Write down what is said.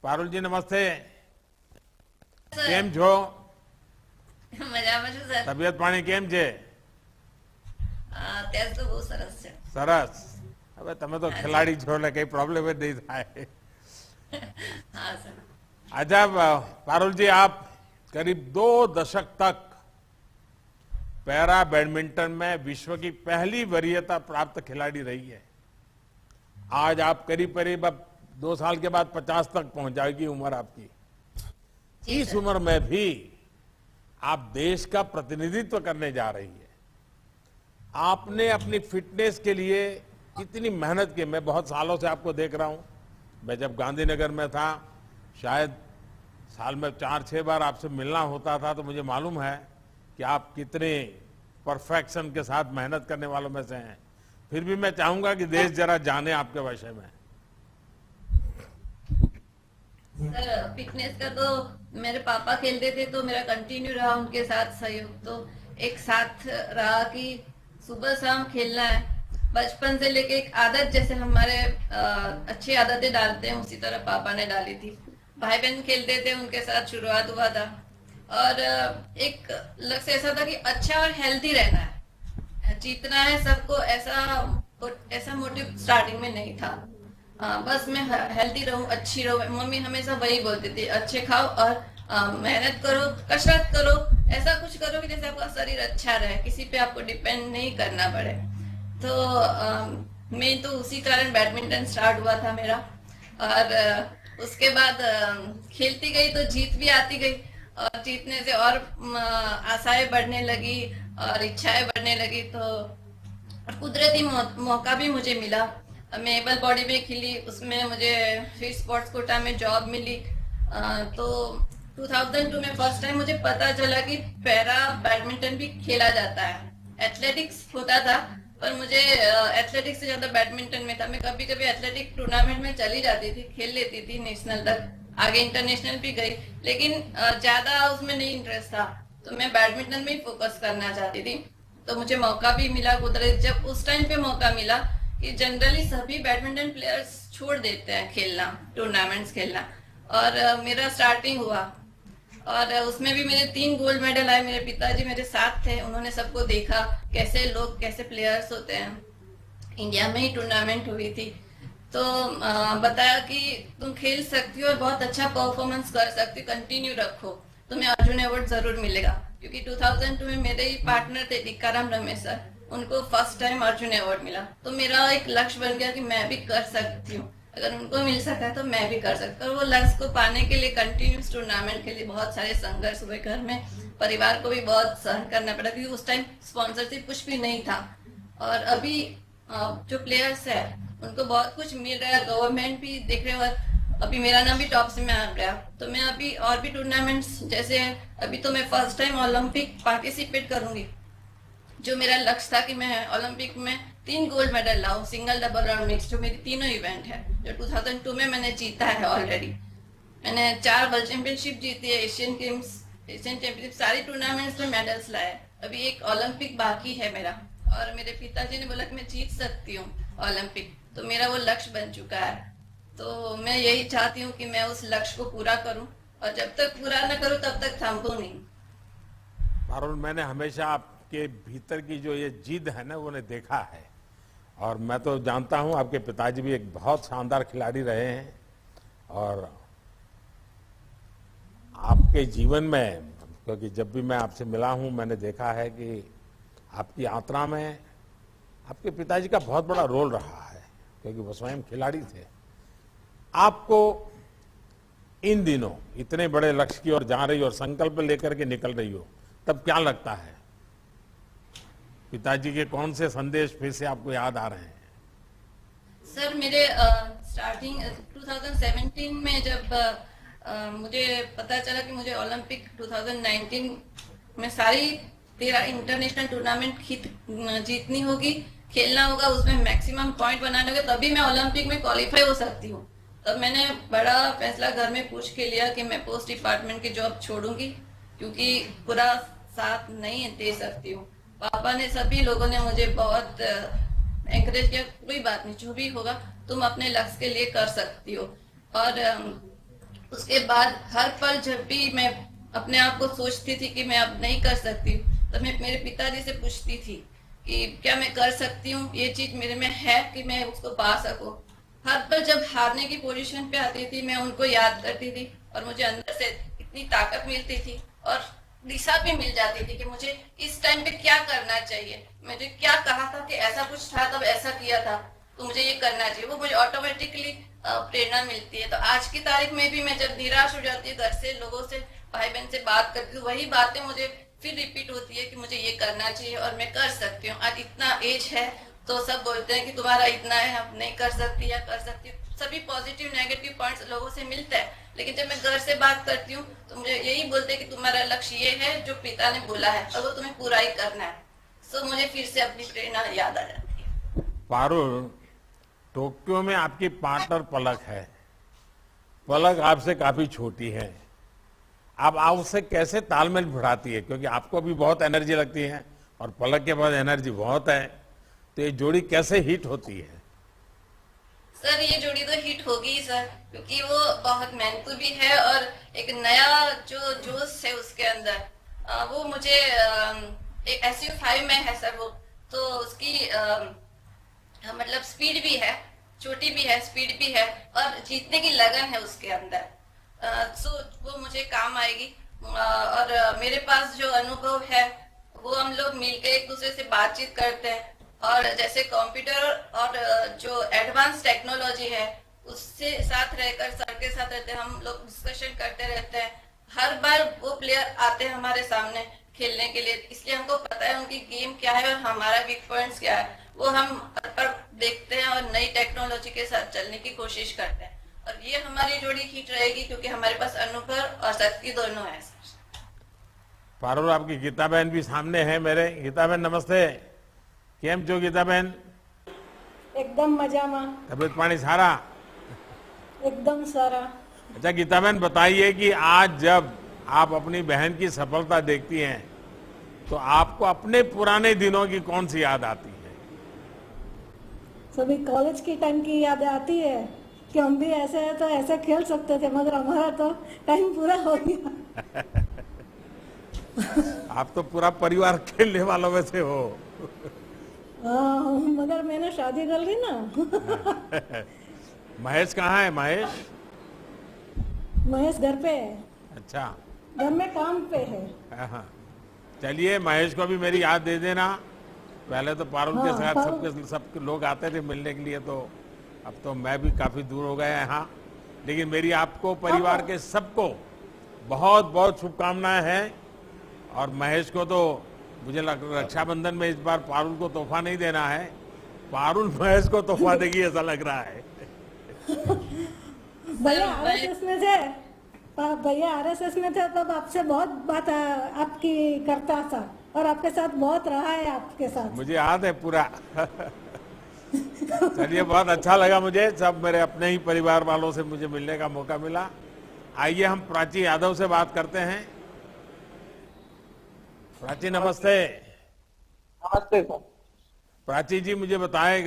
પારુલ જી નમસ્તે. સર કેમ છો? મજામાં છું સર. તબિયત પાણી કેમ છે? અત્યારે તો બહુ સરસ છે. સરસ. હવે તમે તો ખિલાડી છો એટલે કઈ प्रॉब्लम જ नहीं થાય. हाँ सर. अच्छा पारुल जी, आप करीब 2 दशक तक पैरा बैडमिंटन में विश्व की पहली वरीयता प्राप्त खिलाड़ी रही है. आज आप करीब करीब अब 2 साल के बाद 50 तक पहुंच जाएगी उम्र आपकी. जी इस सर. उम्र में भी आप देश का प्रतिनिधित्व करने जा रही है. आपने अपनी फिटनेस के लिए कितनी मेहनत की. मैं बहुत सालों से आपको देख रहा हूं. मैं जब गांधीनगर में था, शायद साल में 4-6 बार आपसे मिलना होता था, तो मुझे मालूम है कि आप कितने परफेक्शन के साथ मेहनत करने वालों में से हैं. फिर भी मैं चाहूंगा कि देश जरा जाने आपके विषय में. सर फिटनेस का तो मेरे पापा खेलते थे तो मेरा कंटिन्यू रहा उनके साथ सहयोग. तो एक साथ रहा कि सुबह शाम खेलना है. बचपन से लेके एक आदत जैसे हमारे अच्छी आदतें डालते हैं उसी तरह पापा ने डाली थी. भाई बहन खेलते थे, उनके साथ शुरुआत हुआ था. और एक लक्ष्य ऐसा था कि अच्छा और हेल्दी रहना है, जीतना है सबको. ऐसा मोटिव स्टार्टिंग में नहीं था. बस मैं हेल्दी रहूं, अच्छी रहूं. मम्मी हमेशा वही बोलती थी, अच्छे खाओ और मेहनत करो, कसरत करो, ऐसा कुछ करो कि जैसे आपका शरीर अच्छा रहे, किसी पे आपको डिपेंड नहीं करना पड़े. तो मैं तो उसी कारण बैडमिंटन स्टार्ट हुआ था मेरा. और उसके बाद खेलती गई तो जीत भी आती गई. और जीतने से और आशाएं बढ़ने लगी और इच्छाएं बढ़ने लगी. तो कुदरती मौका भी मुझे मिला. मैं एबल बॉडी में खिली, उसमें मुझे फिर स्पोर्ट्स कोटा में जॉब मिली. तो 2002 में फर्स्ट टाइम मुझे पता चला कि पैरा बैडमिंटन भी खेला जाता है. एथलेटिक्स होता था पर मुझे एथलेटिक्स से ज्यादा बैडमिंटन में था. मैं कभी कभी एथलेटिक टूर्नामेंट में चली जाती थी, खेल लेती थी नेशनल तक, आगे इंटरनेशनल भी गई. लेकिन ज्यादा उसमें नहीं इंटरेस्ट था, तो मैं बैडमिंटन में ही फोकस करना चाहती थी. तो मुझे मौका भी मिला कुदरत. जब उस टाइम पे मौका मिला कि जनरली सभी बैडमिंटन प्लेयर्स छोड़ देते हैं खेलना, टूर्नामेंट्स खेलना. और मेरा स्टार्टिंग हुआ और उसमें भी मेरे 3 गोल्ड मेडल आए. मेरे पिताजी मेरे साथ थे, उन्होंने सबको देखा कैसे लोग, कैसे प्लेयर्स होते हैं. इंडिया में ही टूर्नामेंट हुई थी तो बताया कि तुम खेल सकती हो और बहुत अच्छा परफॉर्मेंस कर सकती हो, कंटिन्यू रखो, तुम्हें अर्जुन अवार्ड जरूर मिलेगा. क्योंकि 2002 में मेरे ही पार्टनर थे टीकाराम रमेश सर, उनको फर्स्ट टाइम अर्जुन अवार्ड मिला. तो मेरा एक लक्ष्य बन गया कि मैं भी कर सकती हूँ. अगर उनको मिल सकता है तो मैं भी कर सकता हूँ. और वो लक्ष्य को पाने के लिए कंटिन्यूस टूर्नामेंट के लिए बहुत सारे संघर्ष हुए. घर में परिवार को भी बहुत सहन करना पड़ा क्योंकि उस टाइम स्पॉन्सरशिप कुछ भी नहीं था. और अभी जो प्लेयर्स है उनको बहुत कुछ मिल रहा है, गवर्नमेंट भी देख रहे हो. और अभी मेरा नाम भी टॉप से में आ गया. तो मैं अभी और भी टूर्नामेंट्स, जैसे अभी तो मैं फर्स्ट टाइम ओलंपिक पार्टिसिपेट करूंगी. जो मेरा लक्ष्य था कि मैं ओलंपिक में 3 गोल्ड मेडल लाऊं, सिंगल, डबल और मिक्स, जो मेरी तीनों इवेंट है, जो 2002 में मैंने जीता है ऑलरेडी. मैंने 4 वर्ल्ड चैंपियनशिप जीती है, एशियन गेम्स, एशियन चैंपियनशिप, सारी टूर्नामेंट्स में मेडल्स लाए. अभी एक ओलंपिक बाकी है मेरा. और मेरे पिताजी ने बोला कि मैं जीत सकती हूँ ओलंपिक, तो मेरा वो लक्ष्य बन चुका है. तो मैं यही चाहती हूँ कि मैं उस लक्ष्य को पूरा करूँ, और जब तक पूरा न करूँ तब तक थामूं नहीं. पारुल, मैंने हमेशा आपके भीतर की जो ये जिद है ना, वो ने देखा है. और मैं तो जानता हूं आपके पिताजी भी एक बहुत शानदार खिलाड़ी रहे हैं. और आपके जीवन में, क्योंकि जब भी मैं आपसे मिला हूं, मैंने देखा है कि आपकी यात्रा में आपके पिताजी का बहुत बड़ा रोल रहा है, क्योंकि वो स्वयं खिलाड़ी थे. आपको इन दिनों इतने बड़े लक्ष्य की ओर जा रही हो और संकल्प लेकर के निकल रही हो, तब क्या लगता है? पिताजी के कौन से संदेश फिर से आपको याद आ रहे हैं? सर मेरे स्टार्टिंग 2017 में जब मुझे पता चला कि मुझे ओलंपिक 2019 में सारी 13 इंटरनेशनल टूर्नामेंट जीतनी होगी, खेलना होगा, उसमें मैक्सिमम पॉइंट बनाने होंगे, तभी मैं ओलंपिक में क्वालिफाई हो सकती हूँ. तब मैंने बड़ा फैसला घर में पूछ के लिया कि मैं पोस्ट डिपार्टमेंट की जॉब छोड़ूंगी, क्योंकि पूरा साथ नहीं दे सकती हूँ. पापा ने, सभी लोगों ने मुझे बहुत एंकरेज किया, कोई बात नहीं, जो भी होगा तुम अपने लक्ष्य के लिए कर सकती हो. और उसके बाद हर पल जब भी मैं अपने आप को सोचती थी कि मैं अब नहीं कर सकती, तो मैं मेरे पिताजी से पूछती थी कि क्या मैं कर सकती हूँ, ये चीज मेरे में है कि मैं उसको पा सकूं। हर पल जब हारने की पोजीशन पे आती थी, मैं उनको याद करती थी और मुझे अंदर से इतनी ताकत मिलती थी और दिशा भी मिल जाती थी कि मुझे इस टाइम पे क्या करना चाहिए। मुझे क्या कहा था कि ऐसा कुछ था तब ऐसा किया था, तो मुझे ये करना चाहिए, वो मुझे ऑटोमेटिकली प्रेरणा मिलती है। तो आज की तारीख में भी मैं जब निराश हो जाती हूँ, घर से लोगों से भाई बहन से बात करती हूँ, वही बातें मुझे फिर रिपीट होती है कि मुझे ये करना चाहिए और मैं कर सकती हूँ। आज इतना एज है तो सब बोलते हैं कि तुम्हारा इतना है, अब नहीं कर सकती या कर सकती, सभी पॉजिटिव नेगेटिव पॉइंट्स लोगों से मिलता है। लेकिन जब मैं घर से बात करती हूँ तो मुझे यही बोलते हैं कि तुम्हारा लक्ष्य ये है जो पिता ने बोला है और वो तुम्हें पूरा ही करना है। सो मुझे फिर से अपनी प्रेरणा याद आ जाती है। पारुल, टोक्यो में आपकी पार्टनर पलक है। पलक आपसे काफी छोटी है। आप उससे कैसे तालमेल बढ़ाती है, क्योंकि आपको भी बहुत एनर्जी लगती है और पलक के पास एनर्जी बहुत है, तो ये जोड़ी कैसे हिट होती है? सर ये जोड़ी तो हिट होगी ही सर, क्योंकि वो बहुत मेहनतू भी है और एक नया जो जोश है उसके अंदर। वो मुझे एक SU5 में है सर वो, तो उसकी मतलब स्पीड भी है, छोटी भी है, स्पीड भी है और जीतने की लगन है उसके अंदर। सो वो मुझे काम आएगी। और मेरे पास जो अनुभव है वो हम लोग मिलकर एक दूसरे से बातचीत करते हैं और जैसे कंप्यूटर और जो एडवांस टेक्नोलॉजी है उससे साथ रहकर सर के साथ रहते हैं, हम लोग डिस्कशन करते रहते हैं। हर बार वो प्लेयर आते हैं हमारे सामने खेलने के लिए, इसलिए हमको पता है उनकी गेम क्या है और हमारा वीक पॉइंट्स क्या है, वो हम हर बार देखते हैं और नई टेक्नोलॉजी के साथ चलने की कोशिश करते हैं। और ये हमारी जोड़ी हिट रहेगी क्योंकि हमारे पास अनुभव और शक्ति दोनों है। पारुल, आपकी गीता बहन भी सामने है मेरे। गीता बहन नमस्ते। केम छो गीता बहन? एकदम मजाમાં, तबियत पानी सारा? एकदम सारा। अच्छा गीता बहन, बताइए कि आज जब आप अपनी बहन की सफलता देखती हैं तो आपको अपने पुराने दिनों की कौन सी याद आती है? सभी कॉलेज की टाइम की याद आती है कि हम भी ऐसे है तो ऐसे खेल सकते थे, मगर हमारा तो टाइम पूरा हो गया। आप तो पूरा परिवार खेलने वालों में से हो। हाँ, मगर मैंने शादी कर ली ना। महेश कहाँ है? महेश? महेश घर पे है, अच्छा। घर में काम पे है। हाँ, चलिए महेश को भी मेरी याद दे देना। पहले तो पारुल के साथ सबके लोग आते थे मिलने के लिए, तो अब तो मैं भी काफी दूर हो गया यहाँ। लेकिन मेरी आपको परिवार के सबको बहुत बहुत शुभकामनाएं हैं। और महेश को तो मुझे रक्षाबंधन में इस बार पारुल को तोहफा नहीं देना है, पारुल महेश को तोहफा देगी ऐसा लग रहा है। भैया RSS में थे, भैया RSS में थे तब आपसे बहुत बात आपकी करता था और आपके साथ बहुत रहा है आपके साथ। मुझे याद है पूरा। चलिए, बहुत अच्छा लगा मुझे, सब मेरे अपने ही परिवार वालों से मुझे मिलने का मौका मिला। आइए हम प्राची यादव से बात करते हैं। प्राची नमस्ते। नमस्ते सर। प्राची जी, मुझे बताया गया